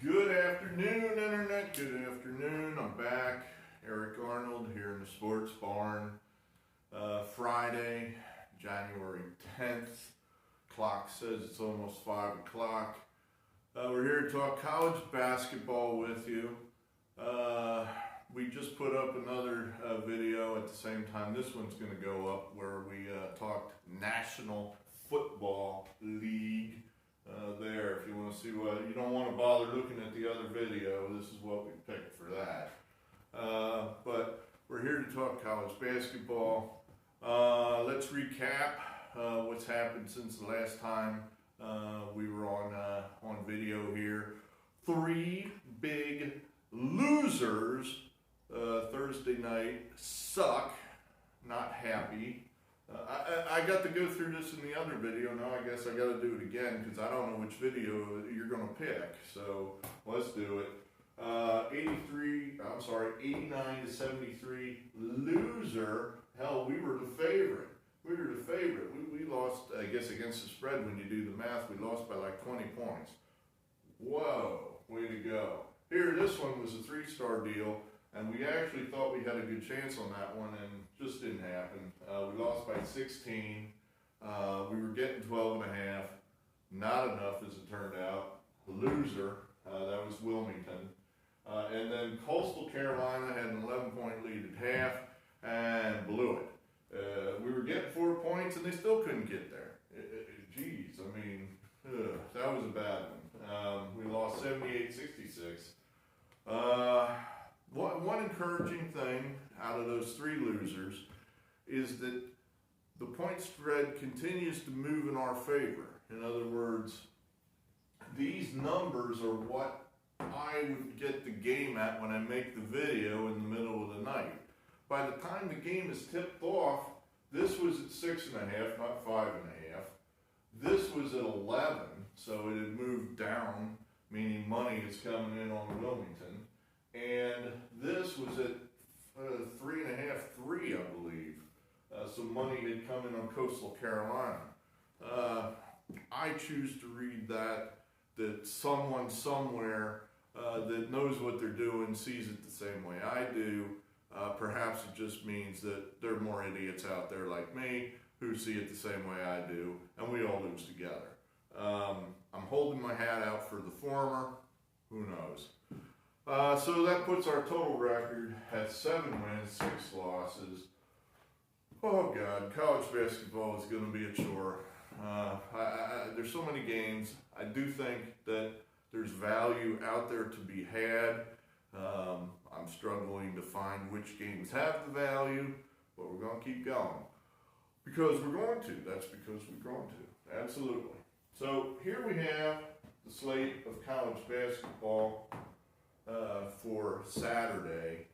Good afternoon, Internet. Good afternoon. I'm back. Eric Arnold here in the Sports Barn. Friday, January 10th. Clock says it's almost 5 o'clock. We're here to talk college basketball with you. We just put up another video at the same time. This one's going to go up where we talked National Football League. There, if you want to see what, you don't want to bother looking at the other video, this is what we picked for that. But we're here to talk college basketball. Let's recap what's happened since the last time we were on video here. 3 big losers Thursday night. Suck, not happy. I got to go through this in the other video. Now I guess I got to do it again because I don't know which video you're going to pick. So let's do it. 89 to 73 loser. Hell, we were the favorite. We lost, I guess, against the spread. When you do the math, we lost by like 20 points. Whoa, way to go. Here, this one was a 3-star deal. And we actually thought we had a good chance on that one, and just didn't happen. We lost by 16. We were getting 12 and a half. Not enough, as it turned out. Loser, that was Wilmington. And then Coastal Carolina had an 11-point lead at half and blew it. We were getting 4 points, and they still couldn't get there. Geez, I mean, that was a bad one. We lost 78-66. One encouraging thing out of those 3 losers is that the point spread continues to move in our favor. In other words, these numbers are what I would get the game at when I make the video in the middle of the night. By the time the game is tipped off, this was at 6.5, not 5.5. This was at 11, so it had moved down, meaning money is coming in on Wilmington. And this was at 3.5, 3, I believe. So money had come in on Coastal Carolina. I choose to read that someone somewhere that knows what they're doing sees it the same way I do. Perhaps it just means that there are more idiots out there like me who see it the same way I do, and we all lose together. I'm holding my hat out for the former. Who knows? So that puts our total record at 7 wins, 6 losses. Oh God, college basketball is going to be a chore. There's so many games. I do think that there's value out there to be had. I'm struggling to find which games have the value, but we're going to keep going. Because we're going to. That's because we're going to. Absolutely. So here we have the slate of college basketball for Saturday.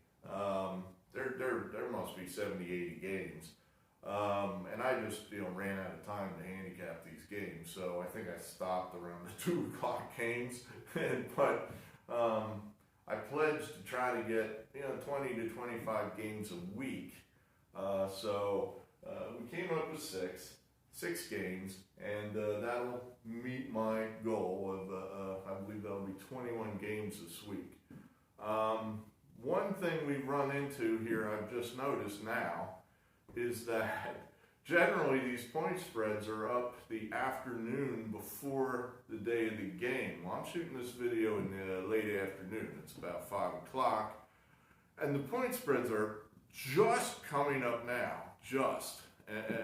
There must be 70, 80 games. And I just, ran out of time to handicap these games. So I think I stopped around the 2 o'clock games. But I pledged to try to get, 20 to 25 games a week. So we came up with 6 games, and that'll meet my goal of, I believe that'll be 21 games this week. One thing we've run into here, I've just noticed now, is that generally these point spreads are up the afternoon before the day of the game. Well, I'm shooting this video in the late afternoon. It's about 5 o'clock. And the point spreads are just coming up now, just.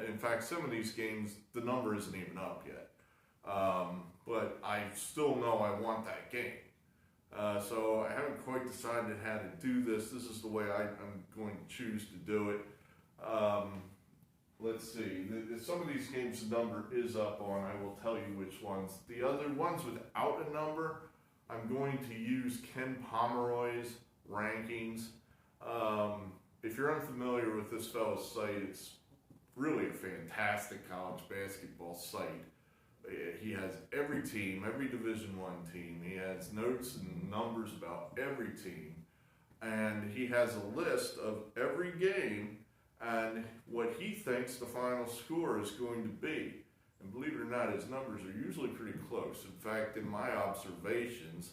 In fact, some of these games, the number isn't even up yet. But I still know I want that game. So I haven't quite decided how to do this. This is the way I'm going to choose to do it. Let's see. Some of these games the number is up on. I will tell you which ones. The other ones without a number, I'm going to use Ken Pomeroy's rankings. If you're unfamiliar with this fellow's site, it's really a fantastic college basketball site. He has every team, every Division I team. He has notes and numbers about every team. And he has a list of every game and what he thinks the final score is going to be. And believe it or not, his numbers are usually pretty close. In fact, in my observations,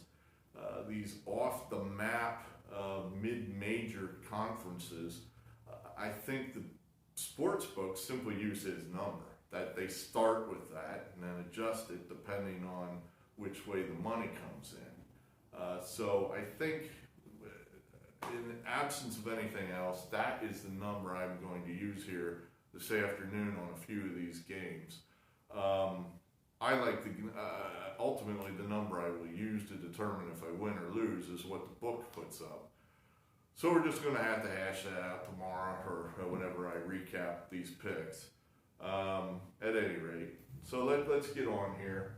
these off-the-map mid-major conferences, I think the sports books simply use his number. That they start with that and then adjust it depending on which way the money comes in. So I think, in the absence of anything else, that is the number I'm going to use here this afternoon on a few of these games. I like ultimately the number I will use to determine if I win or lose is what the book puts up. So we're just going to have to hash that out tomorrow or whenever I recap these picks. At any rate, so let's get on here.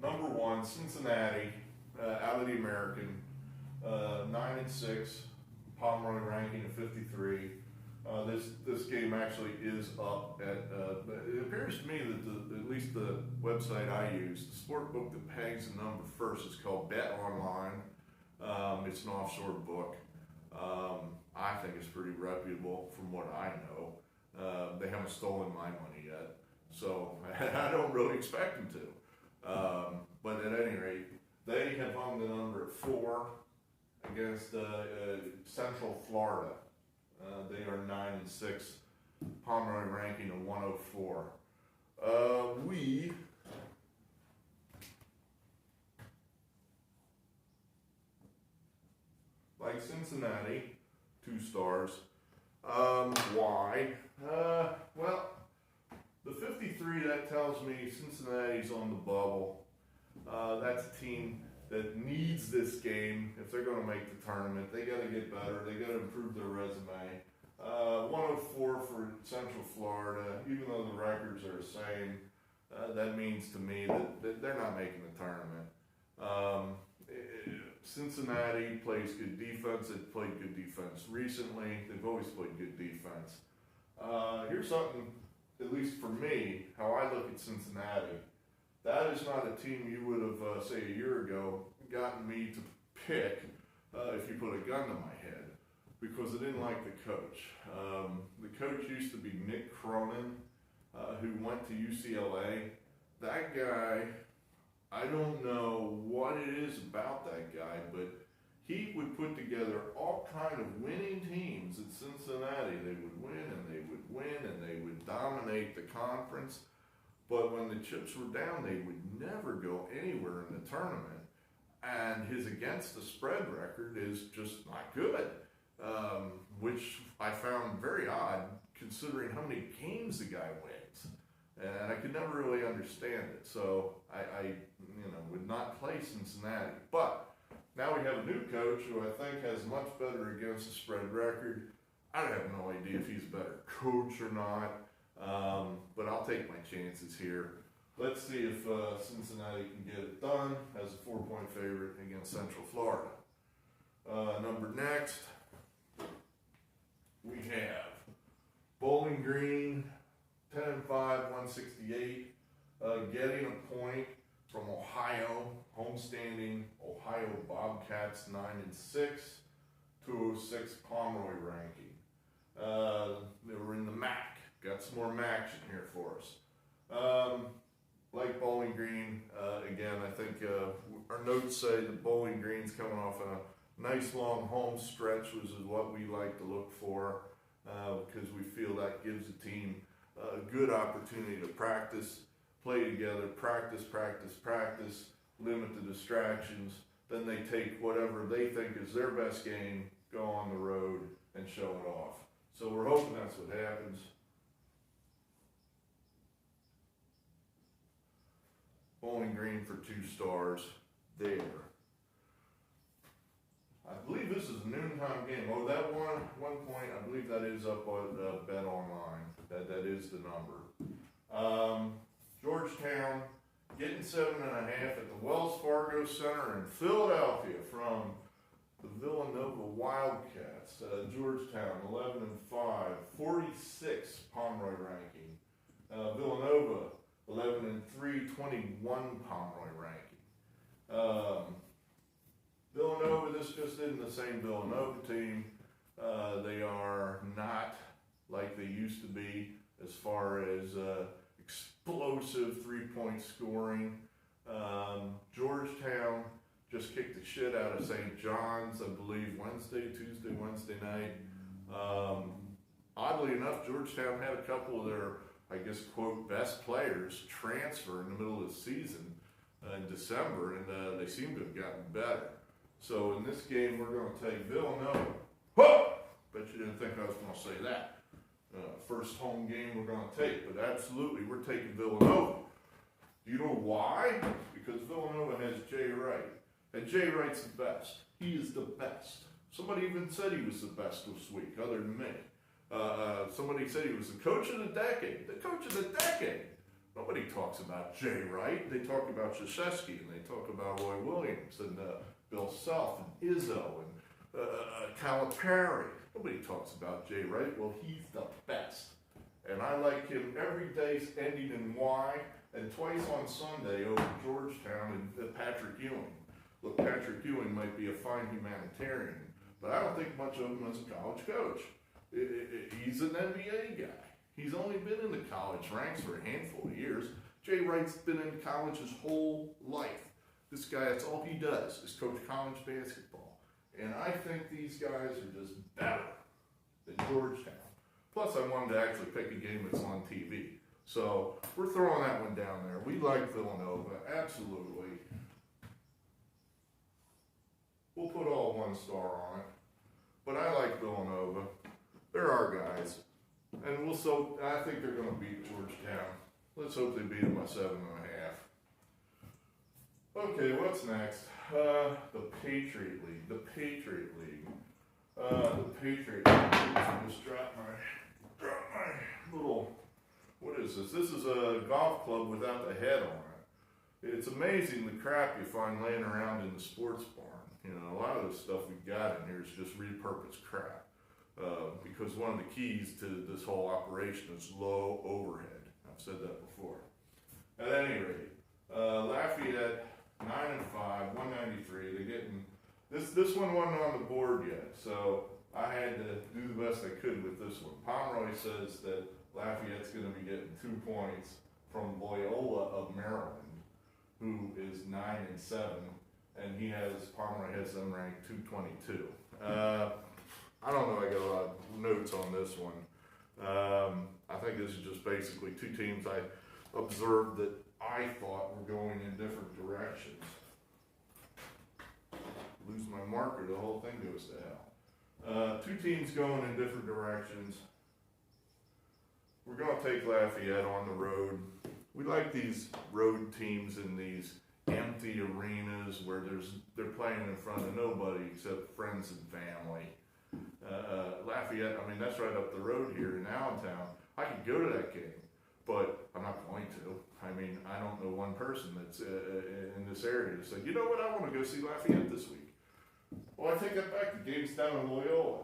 Number one, Cincinnati, out of the American, 9-6, Pomeroy ranking of 53. This game actually is up at, it appears to me that at least the website I use, the sport book that pegs the number first is called Bet Online. It's an offshore book. I think it's pretty reputable from what I know. They haven't stolen my money yet, so I don't really expect them to. But at any rate, they have hung the number at 4 against Central Florida. They are 9-6, Pomeroy ranking of 104. We like Cincinnati, 2 stars. Why? Well, the 53, that tells me Cincinnati's on the bubble. That's a team that needs this game. If they're going to make the tournament, they got to get better. They got to improve their resume. 104 for Central Florida, even though the records are the same, that means to me that they're not making the tournament. Cincinnati plays good defense. They've played good defense recently. They've always played good defense. Here's something, at least for me, how I look at Cincinnati. That is not a team you would have, say, a year ago, gotten me to pick if you put a gun to my head, because I didn't like the coach. The coach used to be Nick Cronin, who went to UCLA. That guy, I don't know what it is about that guy, but he would put together all kind of winning teams at Cincinnati. They would win, and they would win, and they would dominate the conference. But when the chips were down, they would never go anywhere in the tournament. And his against the spread record is just not good, which I found very odd considering how many games the guy wins. And I could never really understand it. So I would not play Cincinnati. But now we have a new coach who I think has much better against the spread record. I have no idea if he's a better coach or not. But I'll take my chances here. Let's see if Cincinnati can get it done as a 4-point favorite against Central Florida. Number next, we have Bowling Green, 10-5, 168, getting a point from Ohio, homestanding Ohio Bobcats, 9-6, 206 Pomeroy ranking. They were in the MAC. Got some more action here for us. Like Bowling Green, again, I think our notes say that Bowling Green's coming off a nice long home stretch, which is what we like to look for, because we feel that gives the team a good opportunity to practice, play together, practice, limit the distractions. Then they take whatever they think is their best game, go on the road, and show it off. So we're hoping that's what happens. Bowling Green for 2 stars there. I believe this is a noontime game. Oh, that one point, I believe that is up on Bet Online. That is the number. Georgetown getting 7.5 at the Wells Fargo Center in Philadelphia from the Villanova Wildcats. Georgetown 11-5, 46 Pomeroy ranking. Villanova 11-3, 21 Pomeroy ranking. Villanova, this just isn't the same Villanova team. They are not like they used to be as far as explosive 3-point scoring. Georgetown just kicked the shit out of St. John's, I believe, Wednesday night. Oddly enough, Georgetown had a couple of their, I guess, quote, best players transfer in the middle of the season in December, and they seem to have gotten better. So in this game, we're going to take Villanova. Whoa! Bet you didn't think I was going to say that. First home game we're going to take, but absolutely, we're taking Villanova. Do you know why? Because Villanova has Jay Wright. And Jay Wright's the best. He is the best. Somebody even said he was the best this week, other than me. Somebody said he was the coach of the decade. The coach of the decade. Nobody talks about Jay Wright. They talk about Krzyzewski, and they talk about Roy Williams, and Bill Self, and Izzo, and Calipari. Nobody talks about Jay Wright. Well, he's the best. And I like him every day ending in Y, and twice on Sunday over Georgetown and Patrick Ewing. Look, Patrick Ewing might be a fine humanitarian, but I don't think much of him as a college coach. He's an NBA guy. He's only been in the college ranks for a handful of years. Jay Wright's been in college his whole life. This guy, that's all he does, is coach college basketball. And I think these guys are just better than Georgetown. Plus, I wanted to actually pick a game that's on TV. So, we're throwing that one down there. We like Villanova, absolutely. We'll put all 1 star on it. But I like Villanova. They're our guys. And I think they're going to beat Georgetown. Let's hope they beat them by 7.5. Okay, what's next? The Patriot League. The Patriot League. I just dropped my little, what is this? This is a golf club without the head on it. It's amazing the crap you find laying around in the sports barn. You know, a lot of the stuff we got in here is just repurposed crap. Because one of the keys to this whole operation is low overhead. I've said that before. At any rate, Lafayette 9-5, 193. They're getting this one wasn't on the board yet, so I had to do the best I could with this one. Pomeroy says that Lafayette's going to be getting 2 points from Loyola of Maryland, who is 9-7, and Pomeroy has them ranked 222. I don't know, I got a lot of notes on this one. I think this is just basically 2 teams I observed that I thought were going in different directions. Lose my marker, the whole thing goes to hell. 2 teams going in different directions. We're going to take Lafayette on the road. We like these road teams in these empty arenas where they're playing in front of nobody except friends and family. Lafayette, I mean, that's right up the road here in Allentown. I could go to that game, but I'm not going to. I mean, I don't know one person that's in this area that said, you know what, I want to go see Lafayette this week. Well, I take that back. The game's down in Loyola.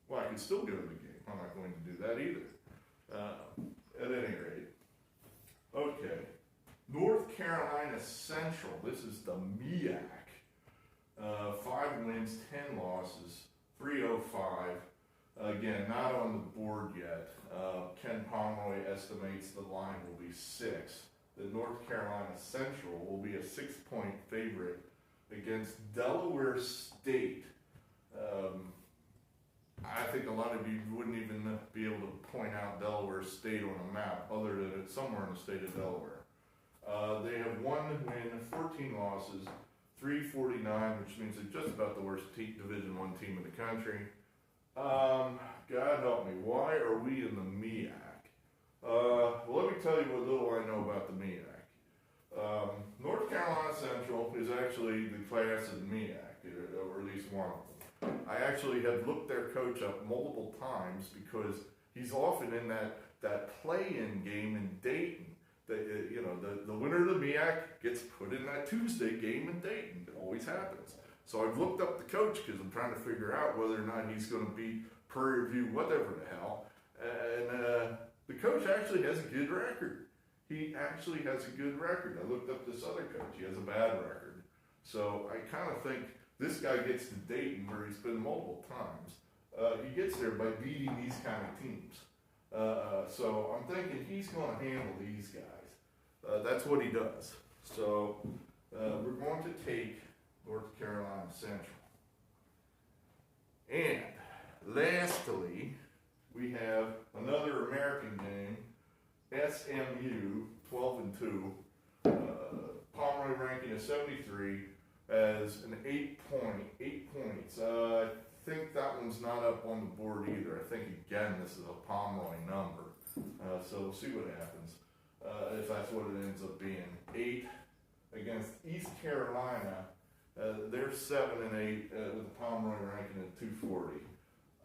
Well, I can still go to the game. I'm not going to do that either. At any rate. Okay. North Carolina Central. This is the MEAC. 5 wins, 10 losses, 305. Again, not on the board yet. Ken Pomeroy estimates the line will be 6. The North Carolina Central will be a 6-point favorite against Delaware State. I think a lot of you wouldn't even be able to point out Delaware State on a map other than it's somewhere in the state of Delaware. They have 1 win, 14 losses, 349, which means they're just about the worst Division I team in the country. God help me, why are we in the MEAC? Well, let me tell you what little I know about the MEAC. North Carolina Central is actually the class of the MEAC, or at least one of them. I actually have looked their coach up multiple times because he's often in that play-in game in Dayton. The winner of the MEAC gets put in that Tuesday game in Dayton. It always happens. So I've looked up the coach because I'm trying to figure out whether or not he's going to beat Prairie View, whatever the hell. And the coach actually has a good record. He actually has a good record. I looked up this other coach. He has a bad record. So I kind of think this guy gets to Dayton, where he's been multiple times. He gets there by beating these kind of teams. So I'm thinking he's going to handle these guys. That's what he does. So we're going to take North Carolina Central. And lastly, we have another American game, SMU 12-2, Pomeroy ranking of 73 as an 8 points. I think that one's not up on the board either. I think again this is a Pomeroy number. So we'll see what happens. If that's what it ends up being. 8 against East Carolina. They're 7-8 with the Pomeroy ranking at 240.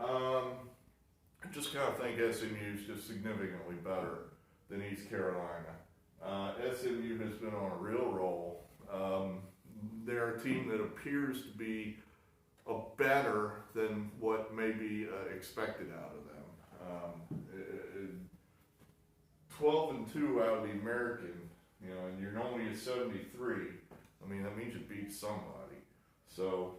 I just kind of think SMU is just significantly better than East Carolina. SMU has been on a real roll. They're a team that appears to be better than what may be expected out of them. 12-2 out of the American, and you're only at 73. I mean, that means you beat somebody. So,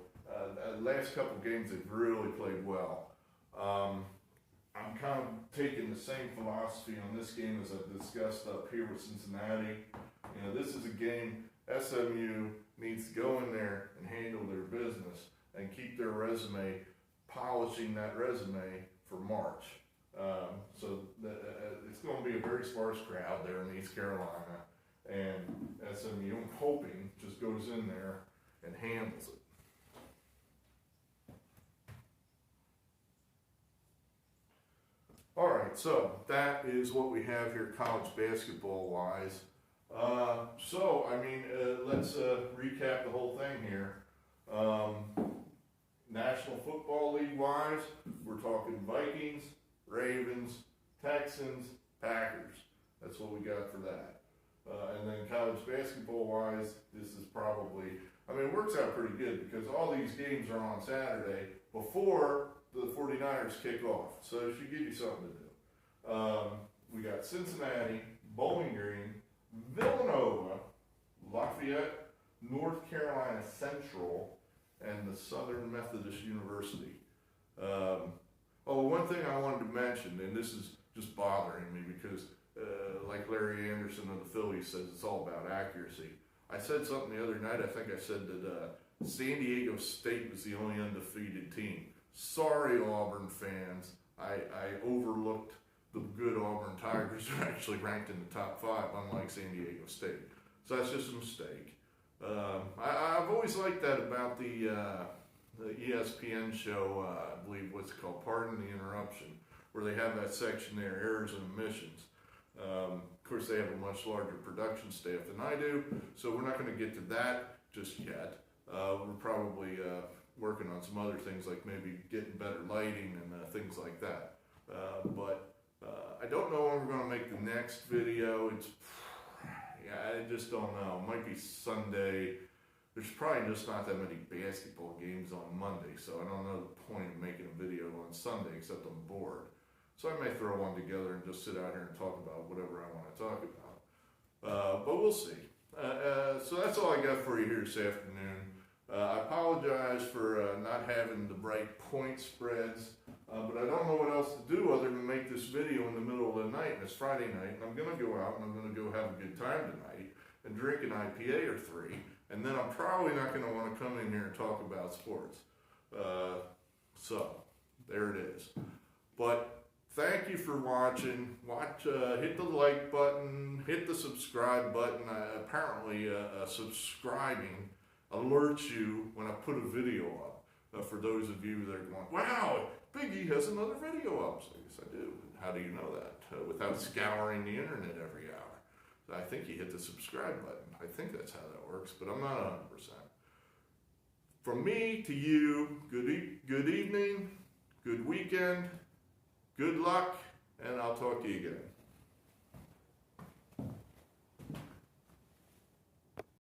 last couple games they've really played well. I'm kind of taking the same philosophy on this game as I've discussed up here with Cincinnati. This is a game SMU needs to go in there and handle their business and keep their resume, polishing that resume for March. So it's going to be a very sparse crowd there in East Carolina, and SMU, I'm hoping, just goes in there and handles it. All right, so that is what we have here college basketball-wise. Let's recap the whole thing here. National Football League-wise, we're talking Vikings, Ravens, Texans, Packers. That's what we got for that. And then college basketball-wise, this is probably, it works out pretty good because all these games are on Saturday before the 49ers kick off. So it should give you something to do. We got Cincinnati, Bowling Green, Villanova, Lafayette, North Carolina Central, and the Southern Methodist University. One thing I wanted to mention, and this is just bothering me because like Larry Anderson of the Phillies says, it's all about accuracy. I said something the other night, I think I said that San Diego State was the only undefeated team. Sorry, Auburn fans, I overlooked the good Auburn Tigers who are actually ranked in the top 5, unlike San Diego State. So that's just a mistake. I've always liked that about the ESPN show, I believe what's it called, Pardon the Interruption, where they have that section there, errors and omissions. Of course, they have a much larger production staff than I do, so we're not going to get to that just yet. We're probably working on some other things like maybe getting better lighting and things like that. But I don't know when we're going to make the next video. I just don't know. It might be Sunday. There's probably just not that many basketball games on Monday, so I don't know the point of making a video on Sunday except I'm bored. So I may throw one together and just sit out here and talk about whatever I want to talk about. But we'll see. So that's all I got for you here this afternoon. I apologize for not having the right point spreads, but I don't know what else to do other than make this video in the middle of the night, and it's Friday night, and I'm going to go out and I'm going to go have a good time tonight and drink an IPA or 3, and then I'm probably not going to want to come in here and talk about sports. So, there it is. But thank you for watching. Hit the like button, hit the subscribe button. Apparently, subscribing alerts you when I put a video up. For those of you that are going, wow, Big E has another video up. So I guess I do. How do you know that? Without scouring the internet every hour. So I think you hit the subscribe button. I think that's how that works, but I'm not 100%. From me to you, good evening, good weekend, good luck, and I'll talk to you again.